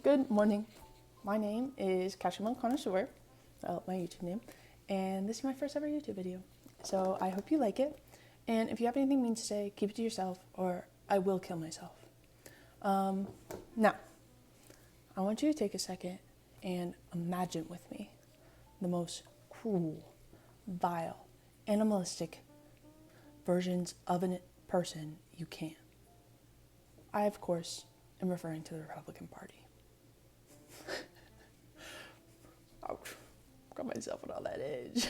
Good morning. My name is Cashmon Connoisseur, my YouTube name, and this is my first ever YouTube video. So I hope you like it, and if you have anything mean to say, keep it to yourself, or I will kill myself. Now, I want you to take a second and imagine with me the most cruel, vile, animalistic versions of a person you can. I, of course, am referring to the Republican Party. Ouch, got myself on all that edge.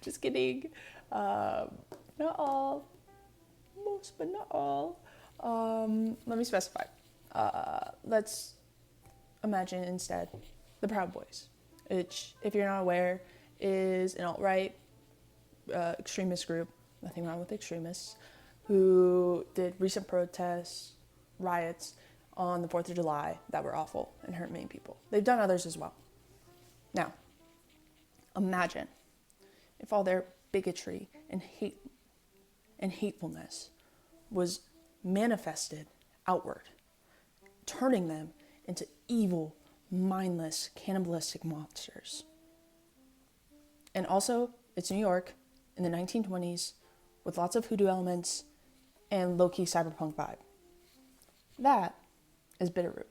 Just kidding. Not all. Most, but not all. Let me specify. Let's imagine instead the Proud Boys, which, if you're not aware, is an alt-right extremist group, nothing wrong with extremists, who did recent protests, riots on the 4th of July that were awful and hurt many people. They've done others as well. Now, imagine if all their bigotry and hatefulness was manifested outward, turning them into evil, mindless, cannibalistic monsters. And also, it's New York in the 1920s with lots of hoodoo elements and low-key cyberpunk vibe. That is Bitterroot.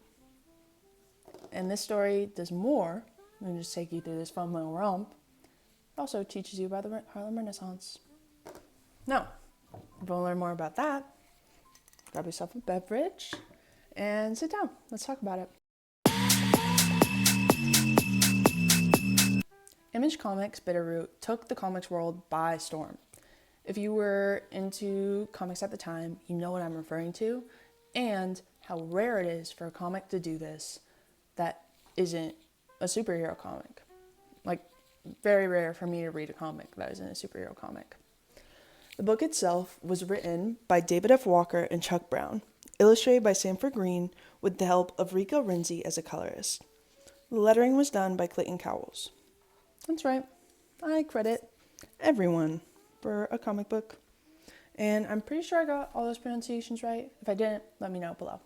And this story does more than just take you through this fun little romp. It also teaches you about the Harlem Renaissance. Now, if you want to learn more about that, grab yourself a beverage and sit down. Let's talk about it. Image Comics' Bitterroot took the comics world by storm. If you were into comics at the time, you know what I'm referring to, and how rare it is for a comic to do this that isn't a superhero comic. Like, very rare for me to read a comic that isn't a superhero comic. The book itself was written by David F. Walker and Chuck Brown, illustrated by Sanford Greene with the help of Rico Renzi as a colorist. The lettering was done by Clayton Cowles. That's right, I credit everyone for a comic book. And I'm pretty sure I got all those pronunciations right. If I didn't, let me know below.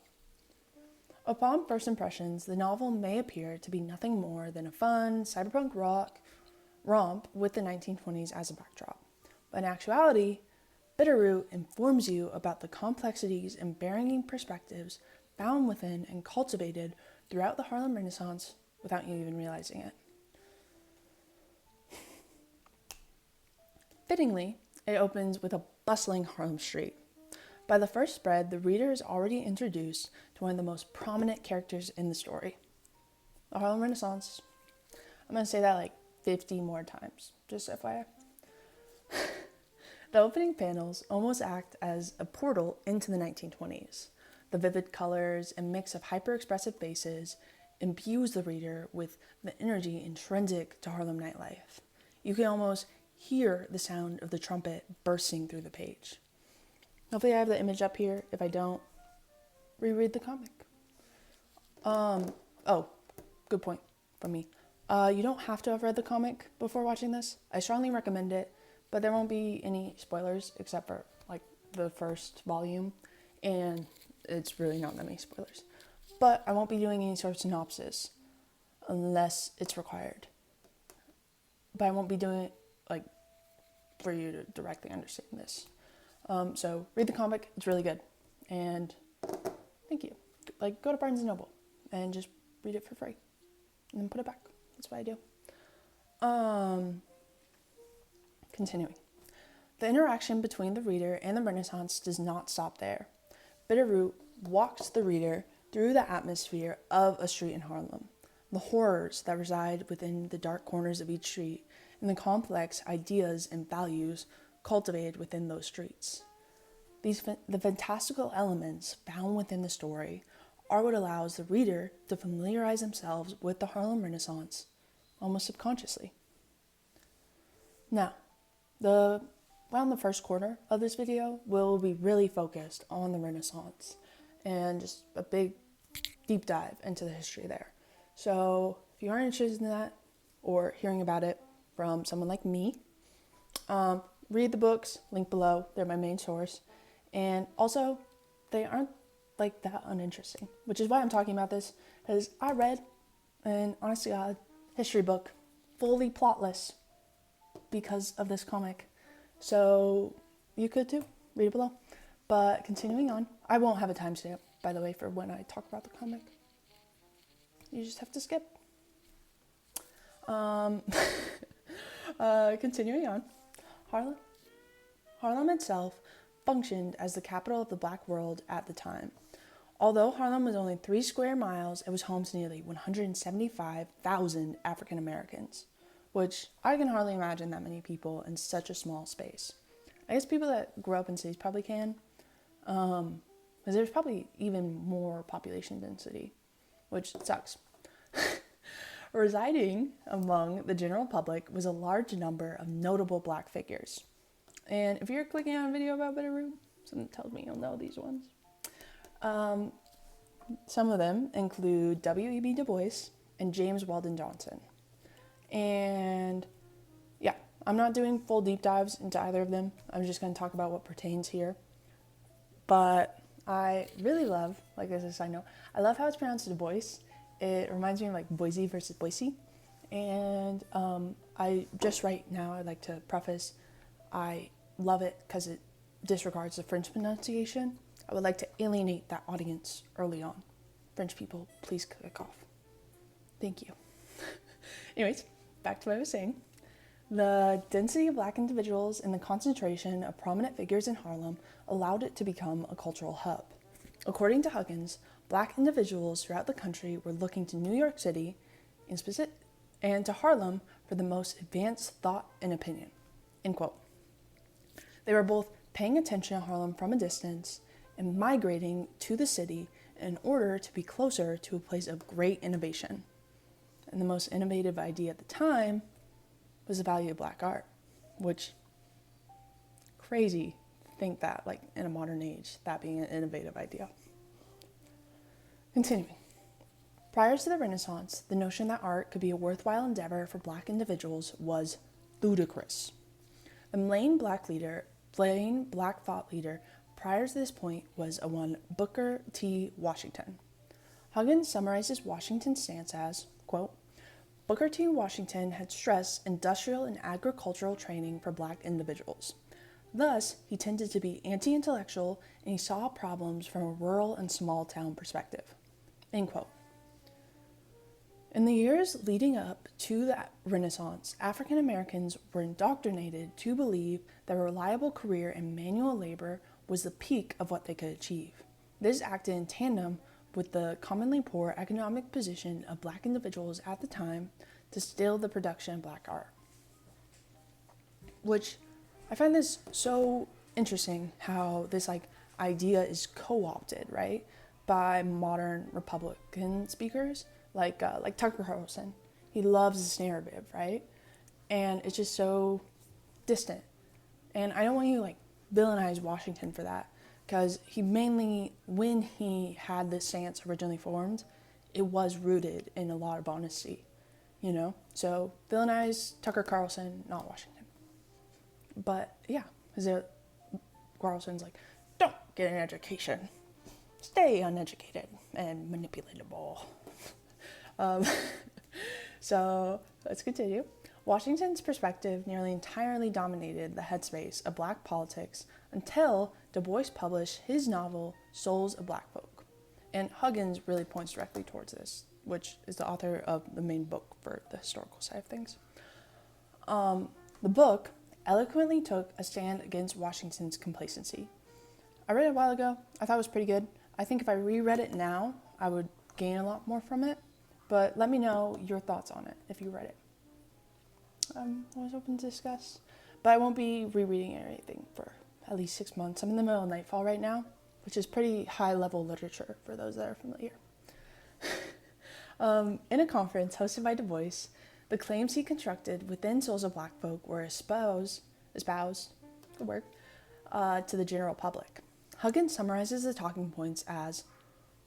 Upon first impressions, the novel may appear to be nothing more than a fun, cyberpunk rock romp with the 1920s as a backdrop. But in actuality, Bitterroot informs you about the complexities and varying perspectives found within and cultivated throughout the Harlem Renaissance without you even realizing it. Fittingly, it opens with a bustling Harlem street. By the first spread, the reader is already introduced to one of the most prominent characters in the story, the Harlem Renaissance. I'm going to say that like 50 more times, just FYI. The opening panels almost act as a portal into the 1920s. The vivid colors and mix of hyper-expressive faces imbues the reader with the energy intrinsic to Harlem nightlife. You can almost hear the sound of the trumpet bursting through the page. Hopefully I have the image up here. If I don't, reread the comic. Oh, good point from me. You don't have to have read the comic before watching this. I strongly recommend it, but there won't be any spoilers except for like the first volume, and it's really not that many spoilers. But I won't be doing any sort of synopsis unless it's required. But I won't be doing it like for you to directly understand this. So read the comic, it's really good. And thank you. Like, go to Barnes & Noble and just read it for free. And then put it back. That's what I do. Continuing. The interaction between the reader and the Renaissance does not stop there. Bitterroot walks the reader through the atmosphere of a street in Harlem, the horrors that reside within the dark corners of each street, and the complex ideas and values cultivated within those streets. The fantastical elements found within the story are what allows the reader to familiarize themselves with the Harlem Renaissance almost subconsciously. Now, around the first quarter of this video will be really focused on the Renaissance and just a big deep dive into the history there. So if you aren't interested in that or hearing about it from someone like me, read the books, link below. They're my main source. And also, they aren't like that uninteresting, which is why I'm talking about this, because I read an honest to God history book fully plotless because of this comic. So you could too, read it below. But continuing on, I won't have a timestamp, by the way, for when I talk about the comic. You just have to skip. Continuing on, Harlem itself functioned as the capital of the Black world at the time. Although Harlem was only 3 square miles, it was home to nearly 175,000 African Americans, which I can hardly imagine that many people in such a small space. I guess people that grow up in cities probably can, because there's probably even more population density, which sucks. Residing among the general public was a large number of notable Black figures. And if you're clicking on a video about Bitterroot, something tells me you'll know these ones. Some of them include W.E.B. Du Bois and James Weldon Johnson. And yeah, I'm not doing full deep dives into either of them. I'm just going to talk about what pertains here. But I really love, like as a side note, I love how it's pronounced Du Bois. It reminds me of like Boise versus Boise. And I just right now, I'd like to preface, I love it because it disregards the French pronunciation. I would like to alienate that audience early on. French people, please click off. Thank you. Anyways, back to what I was saying. The density of Black individuals and the concentration of prominent figures in Harlem allowed it to become a cultural hub. According to Huggins, Black individuals throughout the country were looking to New York City and to Harlem for the most advanced thought and opinion. End quote. They were both paying attention to Harlem from a distance and migrating to the city in order to be closer to a place of great innovation. And the most innovative idea at the time was the value of Black art, which crazy to think that, like in a modern age, that being an innovative idea. Continuing. Prior to the Renaissance, the notion that art could be a worthwhile endeavor for Black individuals was ludicrous. The main Black thought leader prior to this point was a one Booker T. Washington. Huggins summarizes Washington's stance as, quote, Booker T. Washington had stressed industrial and agricultural training for Black individuals. Thus, he tended to be anti-intellectual and he saw problems from a rural and small town perspective. End quote. In the years leading up to the Renaissance, African Americans were indoctrinated to believe that a reliable career in manual labor was the peak of what they could achieve. This acted in tandem with the commonly poor economic position of Black individuals at the time to still the production of Black art. Which I find this so interesting how this idea is co-opted, right, by modern Republican speakers like Tucker Carlson. He loves this narrative, right? And it's just so distant. And I don't want you to villainize Washington for that, because he mainly, when he had this stance originally formed, it was rooted in a lot of honesty, So villainize Tucker Carlson, not Washington. But yeah, because Carlson's like, don't get an education, stay uneducated and manipulatable. So let's continue. Washington's perspective nearly entirely dominated the headspace of Black politics until Du Bois published his novel, Souls of Black Folk. And Huggins really points directly towards this, which is the author of the main book for the historical side of things. The book eloquently took a stand against Washington's complacency. I read it a while ago. I thought it was pretty good. I think if I reread it now, I would gain a lot more from it. But let me know your thoughts on it if you read it. I was open to discuss, but I won't be rereading it or anything for at least 6 months. I'm in the middle of Nightfall right now, which is pretty high-level literature for those that are familiar. In a conference hosted by Du Bois, the claims he constructed within Souls of Black Folk were espoused, good word, to the general public. Huggins summarizes the talking points as,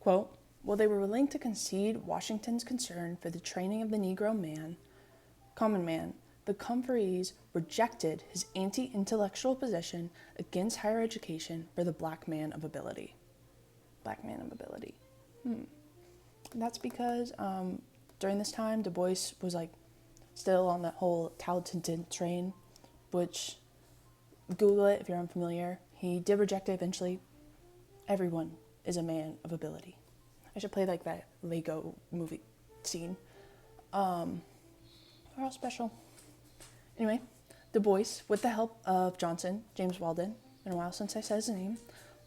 quote, while they were willing to concede Washington's concern for the training of the Negro man, common man, the conferees rejected his anti-intellectual position against higher education for the Black man of ability. black man of ability. That's because during this time, Du Bois was like still on that whole talented train, which, Google it if you're unfamiliar. He did reject it eventually. Everyone is a man of ability. I should play like that Lego movie scene. They're all special. Anyway, Du Bois, with the help of Johnson, James Weldon, been a while since I said his name,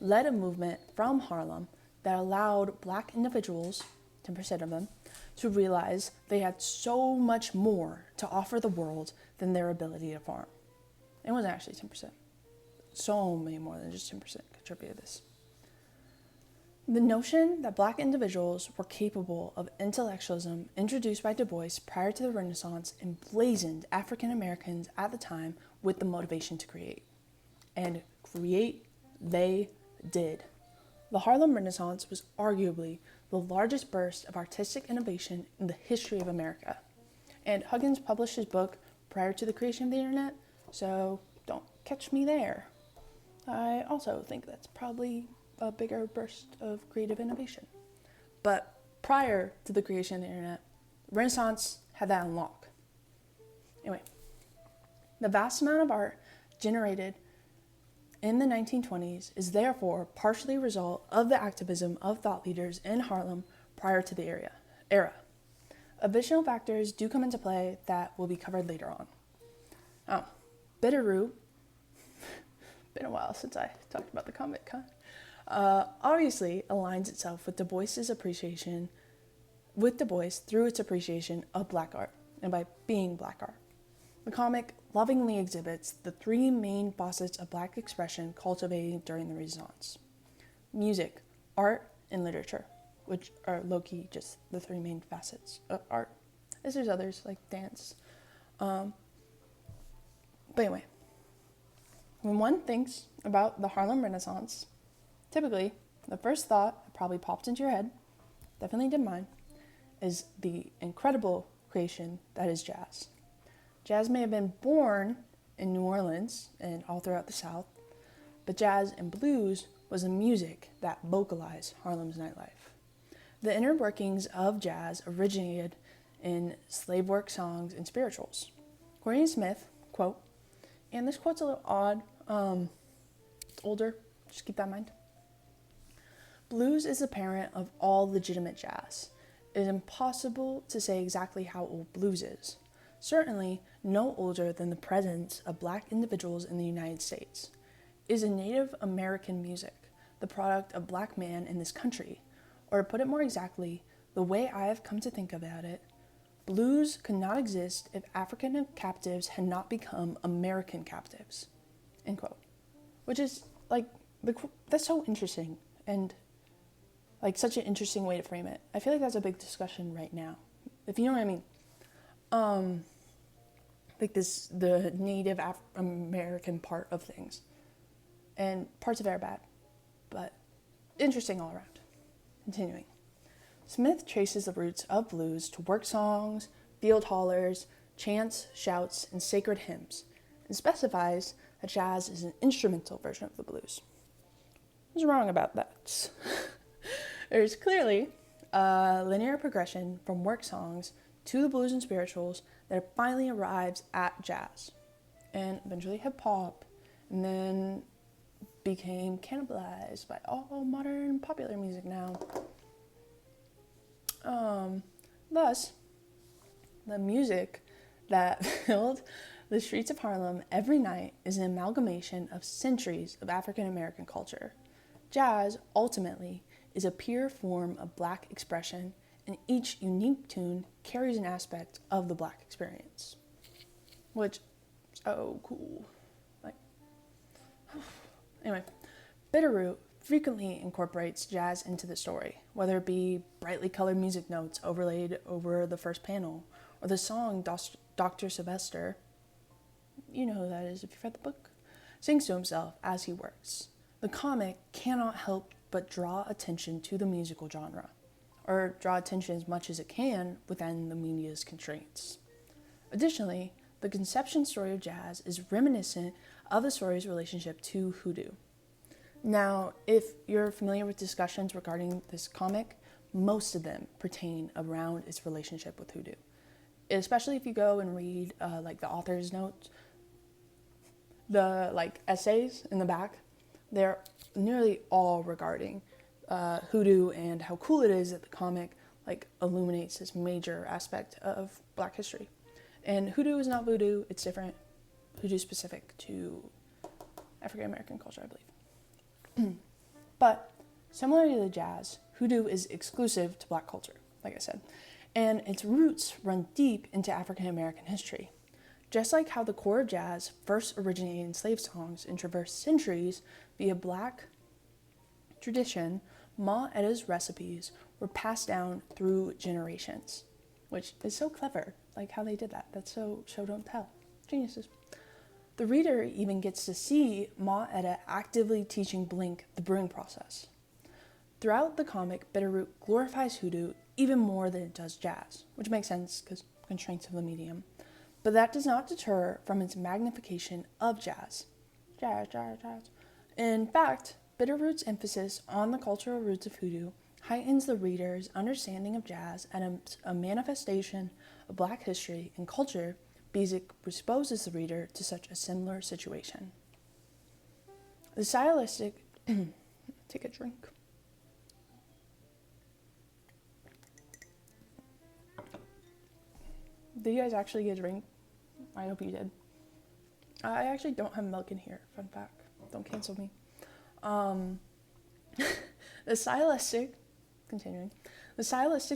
led a movement from Harlem that allowed black individuals, 10% of them, to realize they had so much more to offer the world than their ability to farm. It wasn't actually 10%. So many more than just 10% contributed to this. The notion that black individuals were capable of intellectualism introduced by Du Bois prior to the Renaissance emblazoned African Americans at the time with the motivation to create. And create they did. The Harlem Renaissance was arguably the largest burst of artistic innovation in the history of America. And Huggins published his book prior to the creation of the internet, so don't catch me there. I also think that's probably a bigger burst of creative innovation. But prior to the creation of the internet, Renaissance had that on lock. Anyway, the vast amount of art generated in the 1920s is therefore partially a result of the activism of thought leaders in Harlem prior to the era. Additional factors do come into play that will be covered later on. Bitterroot, been a while since I talked about the comic, obviously aligns itself with Du Bois's appreciation, through its appreciation of black art, and by being black art. The comic lovingly exhibits the three main facets of black expression cultivated during the Renaissance: music, art, and literature, which are low-key just the three main facets of art. As there's others like dance. But anyway, when one thinks about the Harlem Renaissance, typically the first thought that probably popped into your head, definitely did mine, is the incredible creation that is jazz. Jazz may have been born in New Orleans and all throughout the South, but jazz and blues was the music that vocalized Harlem's nightlife. The inner workings of jazz originated in slave work songs and spirituals. According to Smith, quote, and this quote's a little odd, it's older, just keep that in mind. Blues is the parent of all legitimate jazz. It is impossible to say exactly how old blues is. Certainly no older than the presence of black individuals in the United States. It is a Native American music, the product of black man in this country. Or to put it more exactly, the way I have come to think about it, blues could not exist if African captives had not become American captives, end quote. Which is, like, that's so interesting, and, like, such an interesting way to frame it. I feel like that's a big discussion right now, if you know what I mean. Like the Native American part of things. And parts of it are bad, but interesting all around. Continuing. Smith traces the roots of blues to work songs, field hollers, chants, shouts, and sacred hymns, and specifies that jazz is an instrumental version of the blues. What's wrong about that? There's clearly a linear progression from work songs to the blues and spirituals that finally arrives at jazz, and eventually hip-hop, and then became cannibalized by all modern popular music now. Thus, the music that filled the streets of Harlem every night is an amalgamation of centuries of African American culture. Jazz, ultimately, is a pure form of black expression, and each unique tune carries an aspect of the black experience. Which, oh, cool. Anyway, Bitterroot frequently incorporates jazz into the story, whether it be brightly colored music notes overlaid over the first panel, or the song Dr. Sylvester, you know who that is if you've read the book, sings to himself as he works. The comic cannot help but draw attention to the musical genre, or draw attention as much as it can within the media's constraints. Additionally, the conception story of jazz is reminiscent of the story's relationship to hoodoo. Now, if you're familiar with discussions regarding this comic, most of them pertain around its relationship with hoodoo. Especially if you go and read like the author's notes, the like essays in the back, they're nearly all regarding hoodoo and how cool it is that the comic like illuminates this major aspect of Black history. And hoodoo is not voodoo, it's different. Hoodoo is specific to African American culture, I believe. But similar to the jazz, hoodoo is exclusive to Black culture, like I said, and its roots run deep into African American history. Just like how the core of jazz first originated in slave songs and traversed centuries via Black tradition, Ma Etta's recipes were passed down through generations, which is so clever, like how they did that. That's so show don't tell. Geniuses. The reader even gets to see Ma Etta actively teaching Blink the brewing process. Throughout the comic, Bitterroot glorifies hoodoo even more than it does jazz, which makes sense because constraints of the medium. But that does not deter from its magnification of jazz. Jazz, jazz, jazz. In fact, Bitterroot's emphasis on the cultural roots of hoodoo heightens the reader's understanding of jazz as a manifestation of Black history and culture because it exposes the reader to such a similar situation. The stylistic... Take a drink. Did you guys actually get a drink? I hope you did. I actually don't have milk in here, fun fact. Don't cancel me. The stylistic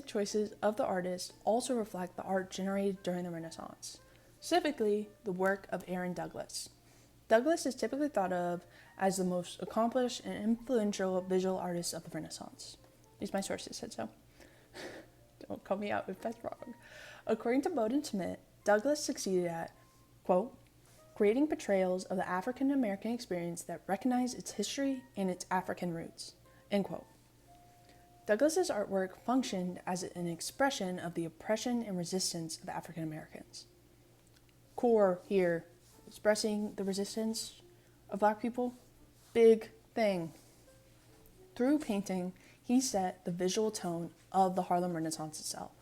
choices of the artist also reflect the art generated during the Renaissance, specifically the work of Aaron Douglas. Douglas is typically thought of as the most accomplished and influential visual artist of the Renaissance. At least my sources said so. Don't call me out if that's wrong. According to Bode and Schmidt, Douglas succeeded at, quote, creating portrayals of the African American experience that recognize its history and its African roots, end quote. Douglas's artwork functioned as an expression of the oppression and resistance of African Americans. Core here, expressing the resistance of Black people, big thing. Through painting, he set the visual tone of the Harlem Renaissance itself.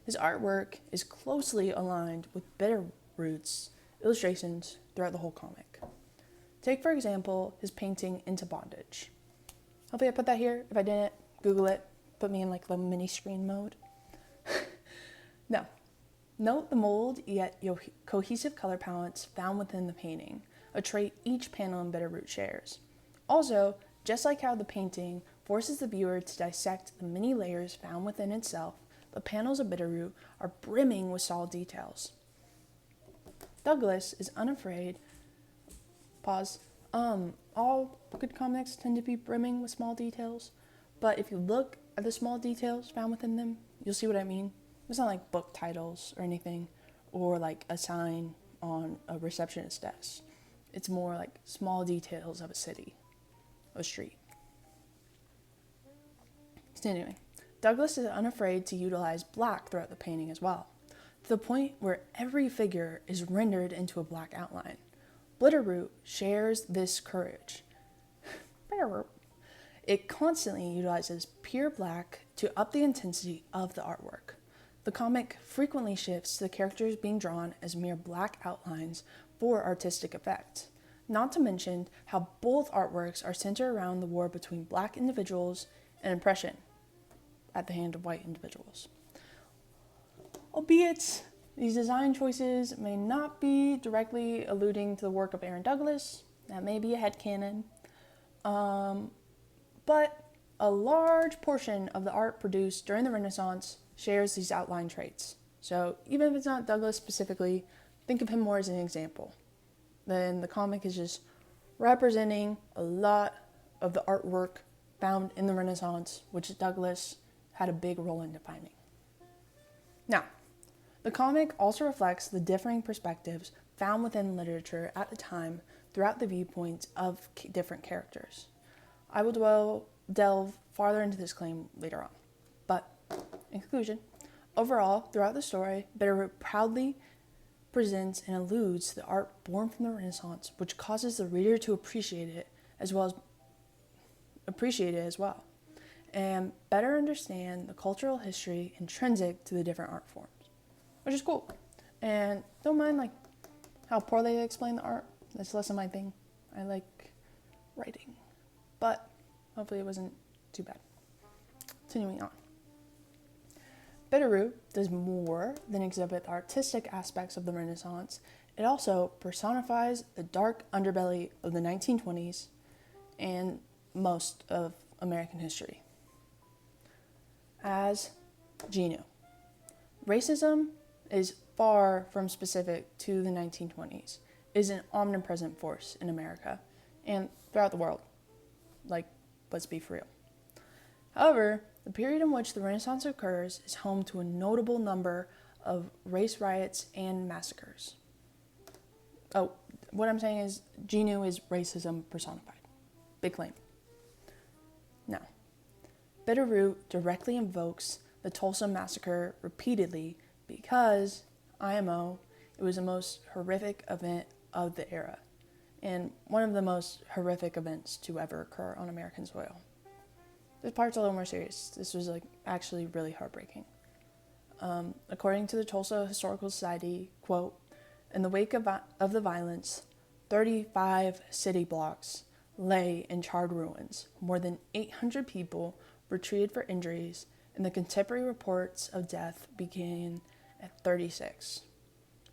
His artwork is closely aligned with Bitterroot's illustrations throughout the whole comic. Take, for example, his painting Into Bondage. Hopefully I put that here. If I didn't, Google it. Put me in like the mini screen mode. No. Note the mold yet cohesive color palettes found within the painting, a trait each panel in Bitterroot shares. Also, just like how the painting forces the viewer to dissect the many layers found within itself, the panels of Bitterroot are brimming with solid details. Douglas is unafraid. Pause. All good comics tend to be brimming with small details, but if you look at the small details found within them, you'll see what I mean. It's not like book titles or anything, or like a sign on a receptionist's desk. It's more like small details of a city, a street. Continuing. Douglas is unafraid to utilize black throughout the painting as well, to the point where every figure is rendered into a black outline. Bitterroot shares this courage. It constantly utilizes pure black to up the intensity of the artwork. The comic frequently shifts to the characters being drawn as mere black outlines for artistic effect, not to mention how both artworks are centered around the war between black individuals and oppression at the hand of white individuals. Albeit, these design choices may not be directly alluding to the work of Aaron Douglas, that may be a headcanon, but a large portion of the art produced during the Renaissance shares these outline traits. So even if it's not Douglas specifically, think of him more as an example. Then the comic is just representing a lot of the artwork found in the Renaissance, which Douglas had a big role in defining. Now, the comic also reflects the differing perspectives found within literature at the time throughout the viewpoints of different characters. I will delve farther into this claim later on. But, in conclusion, overall, throughout the story, Bitterroot proudly presents and alludes to the art born from the Renaissance, which causes the reader to appreciate it, as well as appreciate it as well, and better understand the cultural history intrinsic to the different art forms, which is cool. And don't mind like how poorly they explain the art. That's less of my thing. I like writing, but hopefully it wasn't too bad. Continuing on. Bitterroot does more than exhibit the artistic aspects of the Renaissance. It also personifies the dark underbelly of the 1920s and most of American history. As Genu. Racism is far from specific to the 1920s. It is an omnipresent force in America and throughout the world. Like, let's be for real. However, the period in which the Renaissance occurs is home to a notable number of race riots and massacres. Oh, what I'm saying is Genu is racism personified. Big claim. Now, Bitterroot directly invokes the Tulsa Massacre repeatedly because, IMO, it was the most horrific event of the era and one of the most horrific events to ever occur on American soil. This part's a little more serious. This was actually really heartbreaking. According to the Tulsa Historical Society, quote, in the wake of the violence, 35 city blocks lay in charred ruins. More than 800 people were treated for injuries, and the contemporary reports of death began at 36.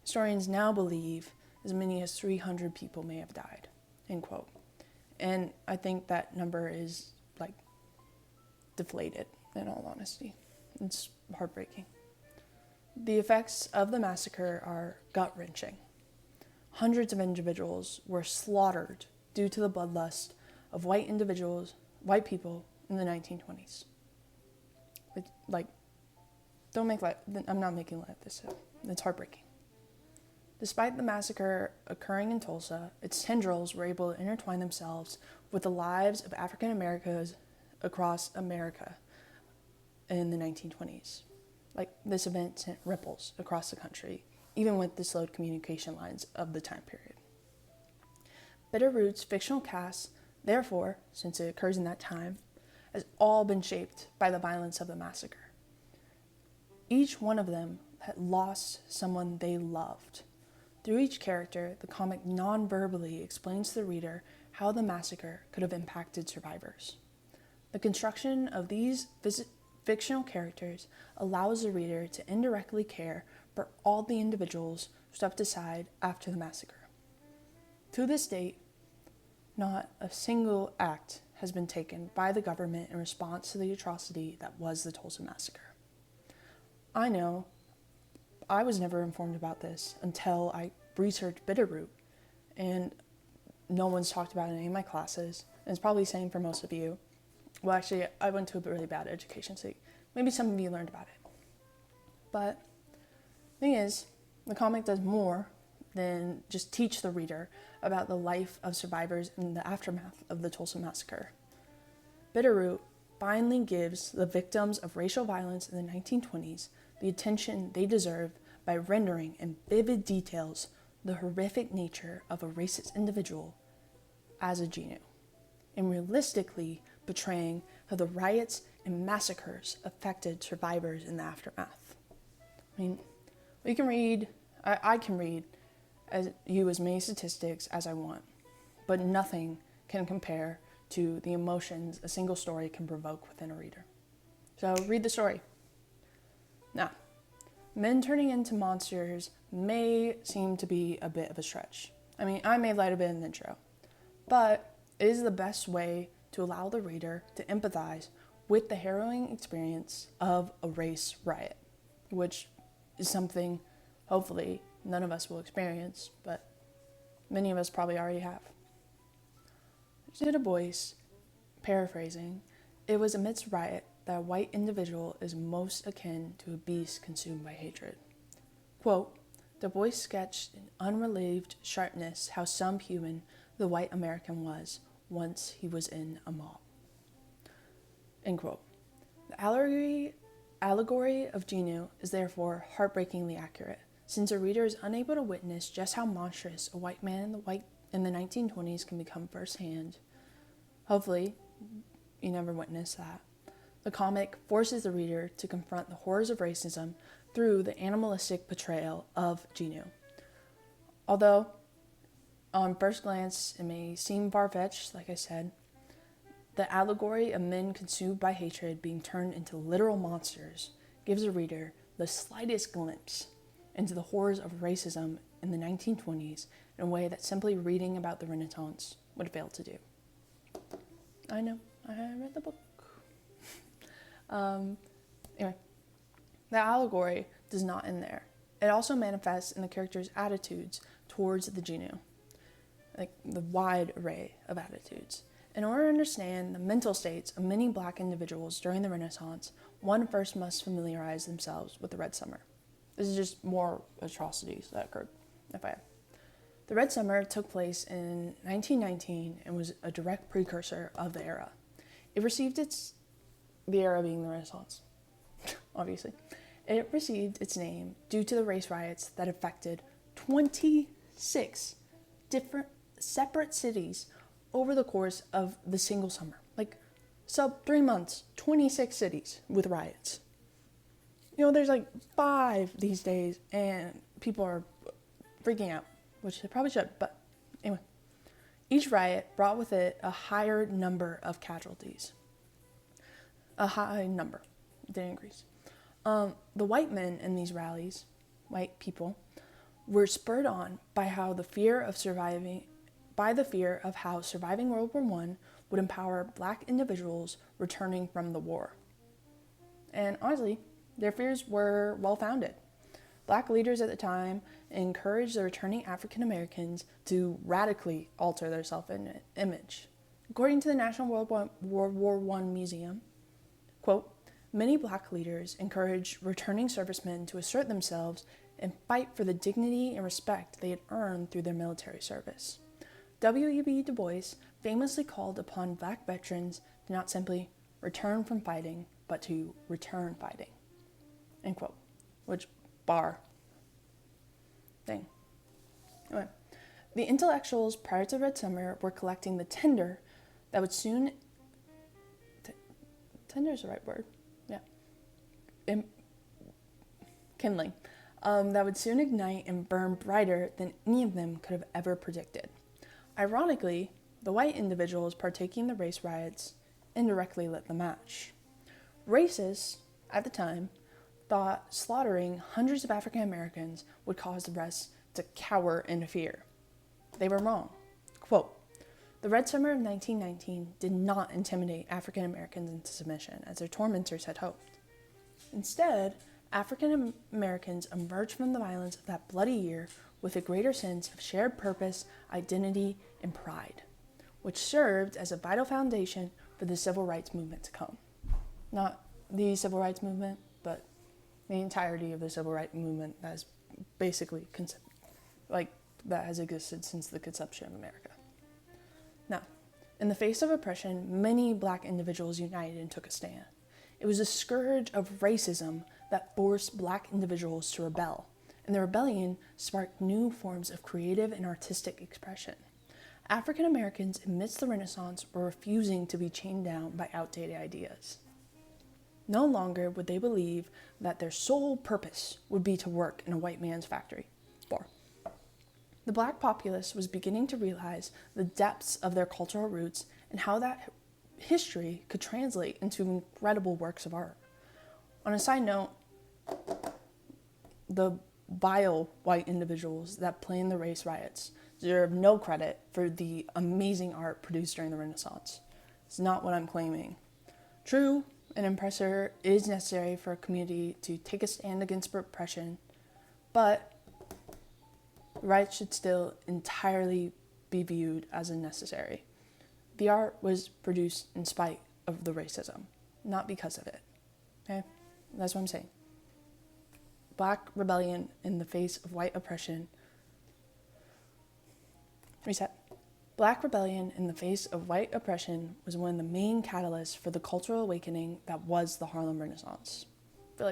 Historians now believe as many as 300 people may have died, end quote. And I think that number is deflated, in all honesty. It's heartbreaking. The effects of the massacre are gut-wrenching. Hundreds of individuals were slaughtered due to the bloodlust of white people in the 1920s. Don't make light, I'm not making light of this. It's heartbreaking. Despite the massacre occurring in Tulsa, its tendrils were able to intertwine themselves with the lives of African Americans across America in the 1920s. This event sent ripples across the country, even with the slowed communication lines of the time period. Bitterroot's fictional cast, therefore, since it occurs in that time, has all been shaped by the violence of the massacre. Each one of them had lost someone they loved. Through each character, the comic non-verbally explains to the reader how the massacre could have impacted survivors. The construction of these fictional characters allows the reader to indirectly care for all the individuals swept aside after the massacre. To this date, not a single act has been taken by the government in response to the atrocity that was the Tulsa Massacre. I know I was never informed about this until I researched Bitterroot, and no one's talked about it in any of my classes, and it's probably the same for most of you. Well, actually, I went to a really bad education, so maybe some of you learned about it. But the thing is, the comic does more than just teach the reader about the life of survivors in the aftermath of the Tulsa Massacre. Bitterroot finally gives the victims of racial violence in the 1920s the attention they deserve by rendering in vivid details the horrific nature of a racist individual as a Genu, and realistically portraying how the riots and massacres affected survivors in the aftermath. I mean, we can read, I can read as many statistics as I want, but nothing can compare to the emotions a single story can provoke within a reader. So read the story. Now, men turning into monsters may seem to be a bit of a stretch. I mean, I made light of it in the intro, but it is the best way to allow the reader to empathize with the harrowing experience of a race riot, which is something hopefully none of us will experience, but many of us probably already have. To Du Bois, paraphrasing, it was amidst riot that a white individual is most akin to a beast consumed by hatred. Quote, Du Bois sketched in unrelieved sharpness how subhuman the white American was once he was in a mob. End quote. The allegory of Genu is therefore heartbreakingly accurate, since a reader is unable to witness just how monstrous a white man in the 1920s can become firsthand. Hopefully, you never witnessed that. The comic forces the reader to confront the horrors of racism through the animalistic portrayal of Genu. Although, on first glance, it may seem far-fetched, like I said, the allegory of men consumed by hatred being turned into literal monsters gives the reader the slightest glimpse into the horrors of racism in the 1920s in a way that simply reading about the Renaissance would fail to do. I know, I read the book. Anyway, the allegory does not end there. It also manifests in the character's attitudes towards the Genu, like the wide array of attitudes. In order to understand the mental states of many Black individuals during the Renaissance, one first must familiarize themselves with the Red Summer. This is just more atrocities that occurred, FYI. The Red Summer took place in 1919 and was a direct precursor of the era. It received the era being the Renaissance, obviously. It received its name due to the race riots that affected 26 different separate cities over the course of the single summer. Like, sub 3 months, 26 cities with riots. You know, there's like 5 these days, and people are freaking out, which they probably should, but anyway. Each riot brought with it a higher number of casualties. A high number, didn't increase. The white men in these rallies, white people, were spurred on by the fear of how surviving World War I would empower Black individuals returning from the war. And honestly, their fears were well-founded. Black leaders at the time encouraged the returning African Americans to radically alter their self-image. According to the National World War I Museum, quote, many Black leaders encouraged returning servicemen to assert themselves and fight for the dignity and respect they had earned through their military service. W.E.B. Du Bois famously called upon Black veterans to not simply return from fighting, but to return fighting, end quote, which bar thing. Anyway, the intellectuals prior to Red Summer were collecting the tinder that would soon, tinder is the right word, yeah, kindling, that would soon ignite and burn brighter than any of them could have ever predicted. Ironically, the white individuals partaking in the race riots indirectly lit the match. Racists, at the time, thought slaughtering hundreds of African Americans would cause the rest to cower in fear. They were wrong. Quote, the Red Summer of 1919 did not intimidate African Americans into submission, as their tormentors had hoped. Instead, African Americans emerged from the violence of that bloody year with a greater sense of shared purpose, identity, and pride, which served as a vital foundation for the civil rights movement to come. Not the civil rights movement, but the entirety of the civil rights movement that is basically that has existed since the conception of America. Now, in the face of oppression, many Black individuals united and took a stand. It was a scourge of racism that forced Black individuals to rebel, and the rebellion sparked new forms of creative and artistic expression. African Americans amidst the Renaissance were refusing to be chained down by outdated ideas. No longer would they believe that their sole purpose would be to work in a white man's factory. 4. The Black populace was beginning to realize the depths of their cultural roots and how that history could translate into incredible works of art. On a side note, the vile white individuals that planned the race riots deserve no credit for the amazing art produced during the Renaissance. It's not what I'm claiming. True, an oppressor is necessary for a community to take a stand against oppression, but riots should still entirely be viewed as unnecessary. The art was produced in spite of the racism, not because of it. Okay? That's what I'm saying. Black rebellion in the face of white oppression. Reset. Black rebellion in the face of white oppression was one of the main catalysts for the cultural awakening that was the Harlem Renaissance. I feel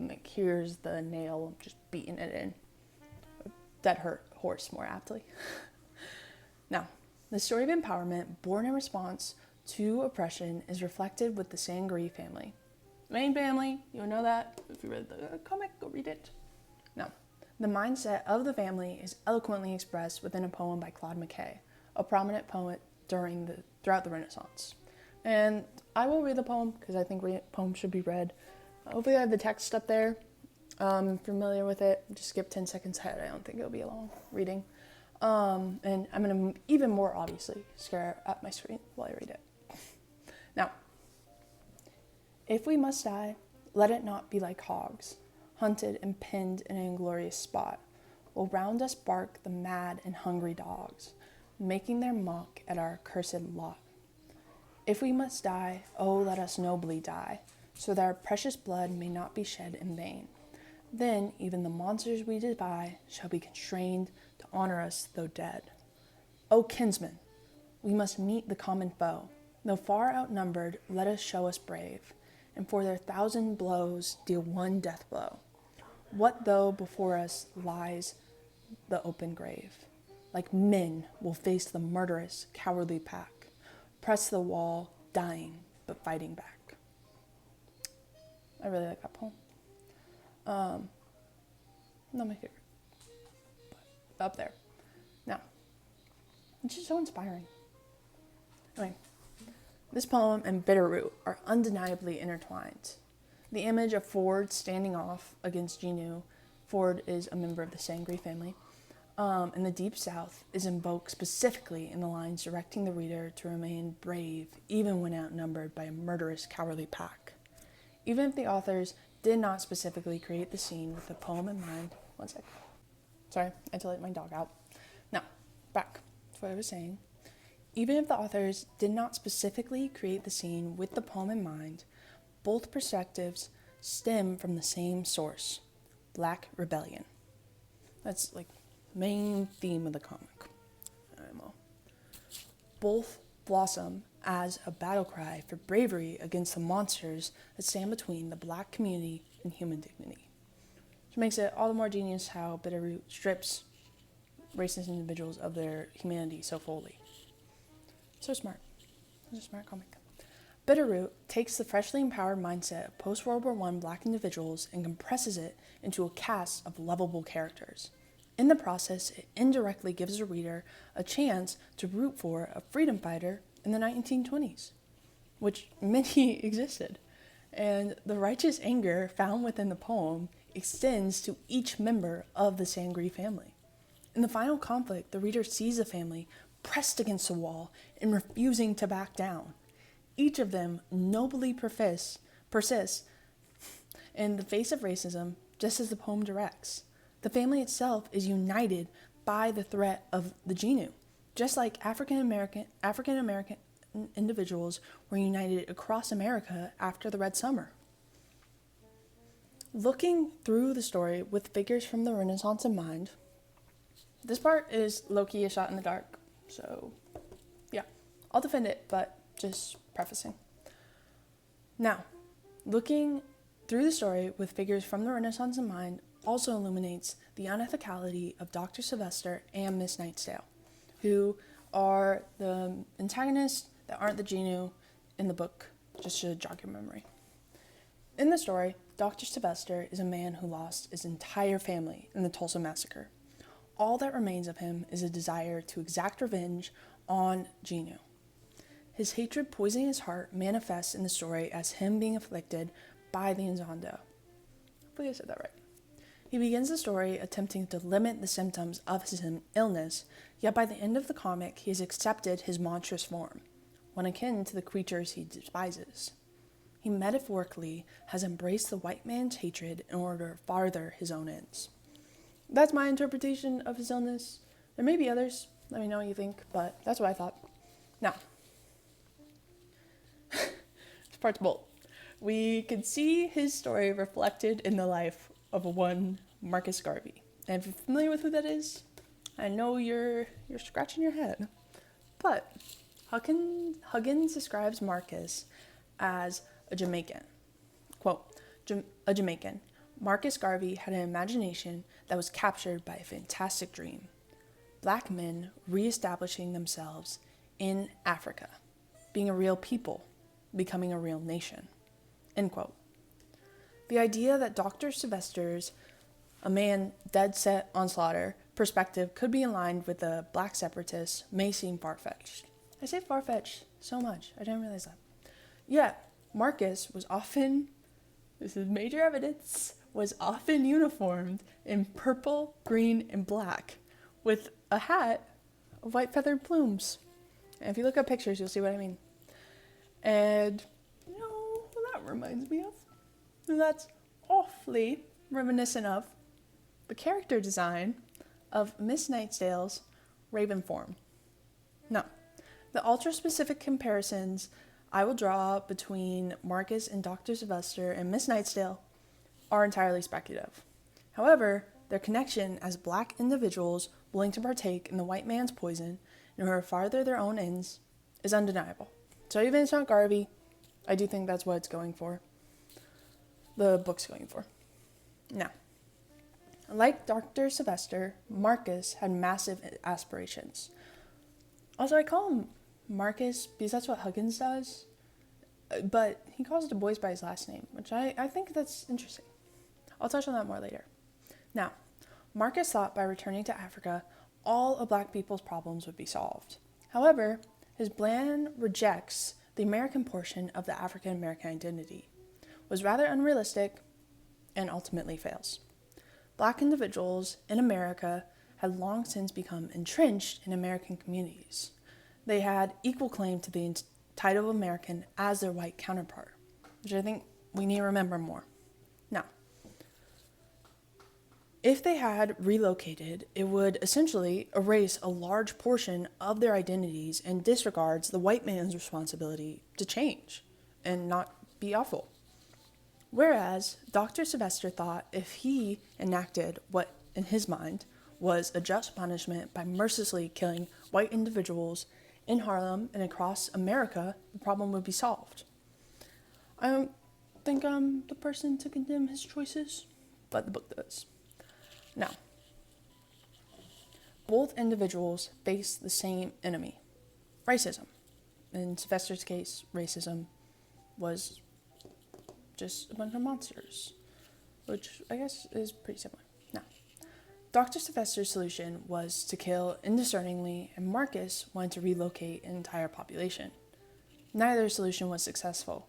like here's the nail, I'm just beating it in. Dead horse, more aptly. Now, the story of empowerment, born in response to oppression is reflected with the Sangree family. Main family, you'll know that. If you read the comic, go read it. Now, the mindset of the family is eloquently expressed within a poem by Claude McKay, a prominent poet throughout the Renaissance. And I will read the poem because I think poems should be read. Hopefully I have the text up there. Familiar with it, just skip 10 seconds ahead. I don't think it'll be a long reading. And I'm going to even more obviously stare at my screen while I read it. Now, if we must die, let it not be like hogs, hunted and pinned in an inglorious spot, while round us bark the mad and hungry dogs, making their mock at our accursed lot. If we must die, oh, let us nobly die, so that our precious blood may not be shed in vain. Then even the monsters we defy shall be constrained to honor us though dead. O kinsmen, we must meet the common foe. Though far outnumbered, let us show us brave, and for their 1,000 blows deal one death blow. What though before us lies the open grave? Like men we'll face the murderous, cowardly pack, press the wall, dying but fighting back. I really like that poem. Not my favorite, but up there. Now, it's just so inspiring. Anyway, this poem and Bitterroot are undeniably intertwined. The image of Ford standing off against Genu, Ford is a member of the Sangree family, in the Deep South is invoked specifically in the lines directing the reader to remain brave even when outnumbered by a murderous, cowardly pack. Even if the authors did not specifically create the scene with the poem in mind. One sec. Sorry, I had to let my dog out. Now, back to what I was saying. Even if the authors did not specifically create the scene with the poem in mind, both perspectives stem from the same source, Black rebellion. That's like main theme of the comic. Both blossom as a battle cry for bravery against the monsters that stand between the Black community and human dignity. Which makes it all the more genius how Bitterroot strips racist individuals of their humanity so fully. So smart. It's a smart comic. Bitterroot takes the freshly empowered mindset of post-World War I Black individuals and compresses it into a cast of lovable characters. In the process, it indirectly gives the reader a chance to root for a freedom fighter in the 1920s, which many existed. And the righteous anger found within the poem extends to each member of the Sangree family. In the final conflict, the reader sees the family pressed against the wall and refusing to back down. Each of them nobly persists in the face of racism, just as the poem directs. The family itself is united by the threat of the Genu, just like African American individuals were united across America after the Red Summer. Looking through the story with figures from the Renaissance in mind, this part is low-key a shot in the dark, so yeah, I'll defend it, but just prefacing. Now, looking through the story with figures from the Renaissance in mind also illuminates the unethicality of Dr. Sylvester and Miss Nightsdale, who are the antagonists that aren't the Genu in the book, just to jog your memory. In the story, Dr. Sylvester is a man who lost his entire family in the Tulsa Massacre. All that remains of him is a desire to exact revenge on Genu. His hatred poisoning his heart manifests in the story as him being afflicted by the inzondo. Hopefully I said that right. He begins the story attempting to limit the symptoms of his illness, yet by the end of the comic he has accepted his monstrous form, one akin to the creatures he despises. He metaphorically has embraced the white man's hatred in order to farther his own ends. That's my interpretation of his illness. There may be others, let me know what you think, but that's what I thought. Now, this part's bold. We can see his story reflected in the life of one Marcus Garvey. And if you're familiar with who that is, I know you're scratching your head. But Huggins describes Marcus as a Jamaican. Quote, a Jamaican. Marcus Garvey had an imagination that was captured by a fantastic dream. Black men reestablishing themselves in Africa, being a real people, becoming a real nation. End quote. The idea that Dr. Sylvester's, a man dead set on slaughter, perspective could be aligned with the black separatists may seem far-fetched. I say far-fetched so much, I didn't realize that. Yet, Marcus was often, this is major evidence, was often uniformed in purple, green, and black, with a hat of white feathered plumes. And if you look at pictures, you'll see what I mean. And, you know what that reminds me of? That's awfully reminiscent of the character design of Miss Nightsdale's Raven form. Now, the ultra-specific comparisons I will draw between Marcus and Dr. Sylvester and Miss Nightsdale are entirely speculative. However, their connection as black individuals willing to partake in the white man's poison in order to further their own ends is undeniable. So even if it's not Garvey, I do think that's what it's going for. The book's going for. Now, like Dr. Sylvester, Marcus had massive aspirations. Also, I call him Marcus because that's what Huggins does, but he calls Du Bois by his last name, which I think that's interesting. I'll touch on that more later. Now, Marcus thought by returning to Africa, all of black people's problems would be solved. However, his plan rejects the American portion of the African-American identity, was rather unrealistic, and ultimately fails. Black individuals in America had long since become entrenched in American communities. They had equal claim to the title of American as their white counterpart, which I think we need to remember more. Now, if they had relocated, it would essentially erase a large portion of their identities and disregards the white man's responsibility to change and not be awful. Whereas Dr. Sylvester thought if he enacted what, in his mind, was a just punishment by mercilessly killing white individuals in Harlem and across America, the problem would be solved. I don't think I'm the person to condemn his choices, but the book does. Now, both individuals face the same enemy, racism. In Sylvester's case, racism was just a bunch of monsters, which I guess is pretty similar. Now, Dr. Sylvester's solution was to kill indiscerningly, and Marcus wanted to relocate an entire population. Neither solution was successful,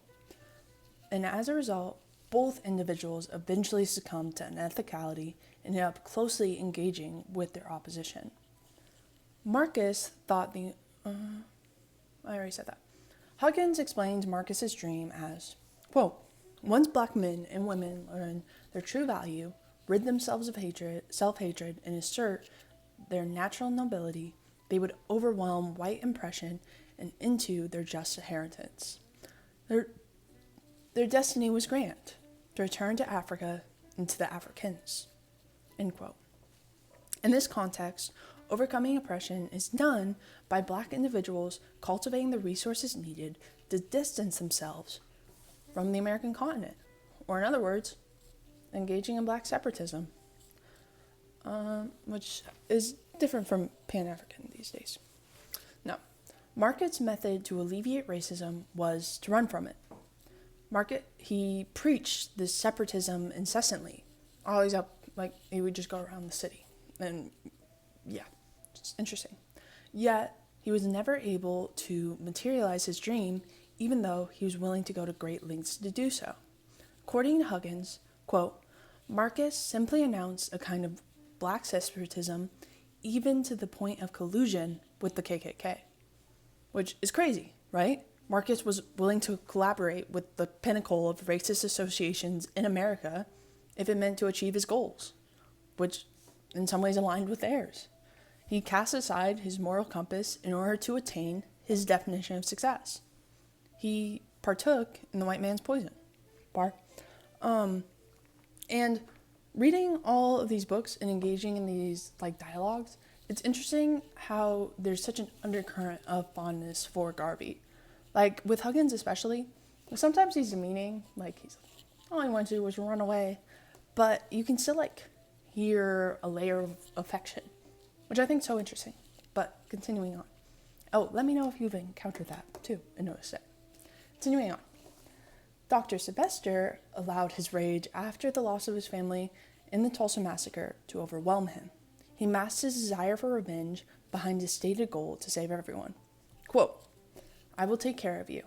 and as a result, both individuals eventually succumbed to unethicality and ended up closely engaging with their opposition. Marcus thought I already said that. Huggins explains Marcus's dream as, quote, once black men and women learn their true value, rid themselves of self-hatred, and assert their natural nobility, they would overwhelm white oppression and into their just inheritance. Their destiny was grand, to return to Africa and to the Africans, end quote. In this context, overcoming oppression is done by black individuals cultivating the resources needed to distance themselves from the American continent, or in other words, engaging in black separatism, which is different from Pan-African these days. Now, Marcus' method to alleviate racism was to run from it. He preached this separatism incessantly, always up, like he would just go around the city, and yeah, it's interesting. Yet, he was never able to materialize his dream, even though he was willing to go to great lengths to do so. According to Huggins, quote, Marcus simply announced a kind of black separatism, even to the point of collusion with the KKK, which is crazy, right? Marcus was willing to collaborate with the pinnacle of racist associations in America if it meant to achieve his goals, which in some ways aligned with theirs. He cast aside his moral compass in order to attain his definition of success. He partook in the white man's poison. And reading all of these books and engaging in these dialogues, it's interesting how there's such an undercurrent of fondness for Garvey. Like with Huggins especially, sometimes he's demeaning, all he wanted to do was run away, but you can still hear a layer of affection, which I think is so interesting. But continuing on. Oh, let me know if you've encountered that too and noticed it. Continuing on. Dr. Sylvester allowed his rage after the loss of his family in the Tulsa Massacre to overwhelm him. He masked his desire for revenge behind his stated goal to save everyone. Quote, "I will take care of you.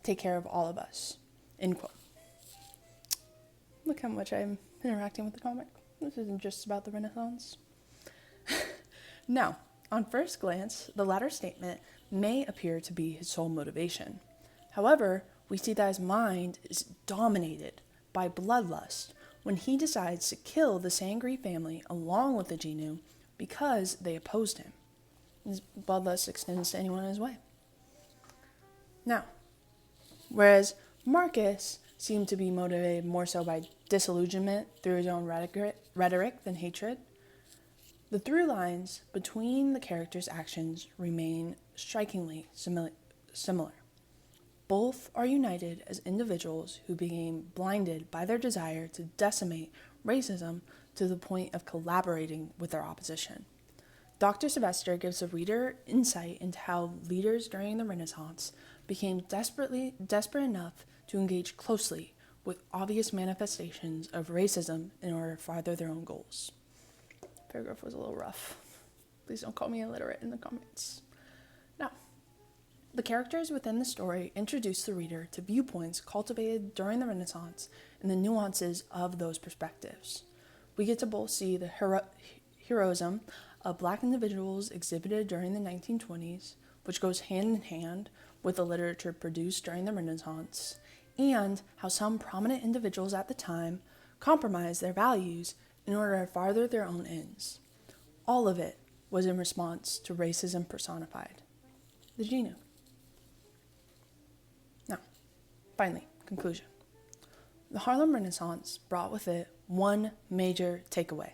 Take care of all of us." End quote. Look how much I'm interacting with the comic. This isn't just about the Renaissance. Now, on first glance, the latter statement may appear to be his sole motivation. However, we see that his mind is dominated by bloodlust when he decides to kill the Sangree family along with the Genu because they opposed him. His bloodlust extends to anyone in his way. Now, whereas Marcus seemed to be motivated more so by disillusionment through his own rhetoric than hatred, the through lines between the characters' actions remain strikingly similar. Both are united as individuals who became blinded by their desire to decimate racism to the point of collaborating with their opposition. Dr. Sylvester gives the reader insight into how leaders during the Renaissance became desperate enough to engage closely with obvious manifestations of racism in order to further their own goals. Paragraph was a little rough. Please don't call me illiterate in the comments. Now, the characters within the story introduce the reader to viewpoints cultivated during the Renaissance and the nuances of those perspectives. We get to both see the heroism of Black individuals exhibited during the 1920s, which goes hand in hand with the literature produced during the Renaissance, and how some prominent individuals at the time compromised their values in order to further their own ends. All of it was in response to racism personified. The Genu. Now, finally, conclusion. The Harlem Renaissance brought with it one major takeaway: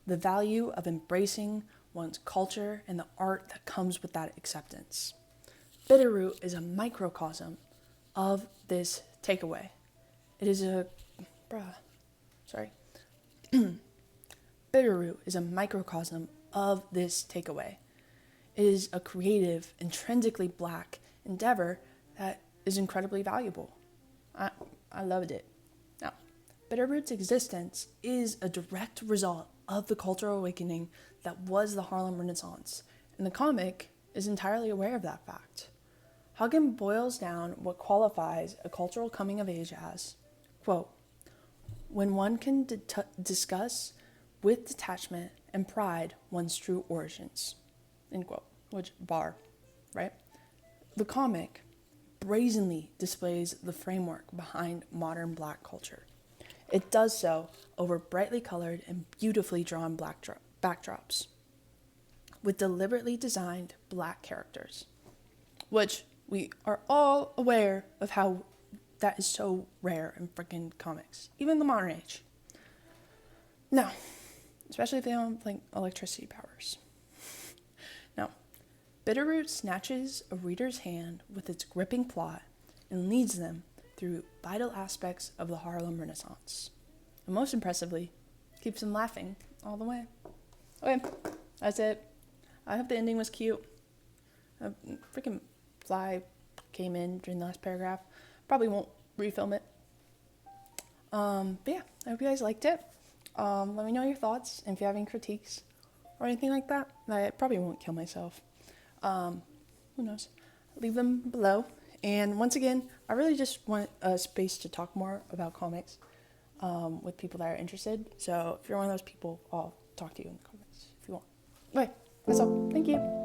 the value of embracing one's culture and the art that comes with that acceptance. Bitterroot is a microcosm of this takeaway. It is Bitterroot is a microcosm of this takeaway. It is a creative, intrinsically Black endeavor that is incredibly valuable. I loved it. Now, Bitterroot's existence is a direct result of the cultural awakening that was the Harlem Renaissance, and the comic is entirely aware of that fact. Huggins boils down what qualifies a cultural coming of age as, quote, "when one can discuss with detachment and pride one's true origins," end quote, which bar, right? The comic brazenly displays the framework behind modern Black culture. It does so over brightly colored and beautifully drawn backdrops with deliberately designed Black characters, which we are all aware of how that is so rare in freaking comics, even the modern age. Now, especially if they don't have, like, electricity powers. Now, Bitterroot snatches a reader's hand with its gripping plot and leads them through vital aspects of the Harlem Renaissance. And most impressively, keeps them laughing all the way. Okay, that's it. I hope the ending was cute. A freaking fly came in during the last paragraph. Probably won't refilm it. But yeah, I hope you guys liked it. Let me know your thoughts, and if you have any critiques or anything like that. I probably won't kill myself. Who knows? Leave them below. And once again, I really just want a space to talk more about comics with people that are interested. So if you're one of those people, I'll talk to you in the comments if you want. Okay, that's all. Thank you.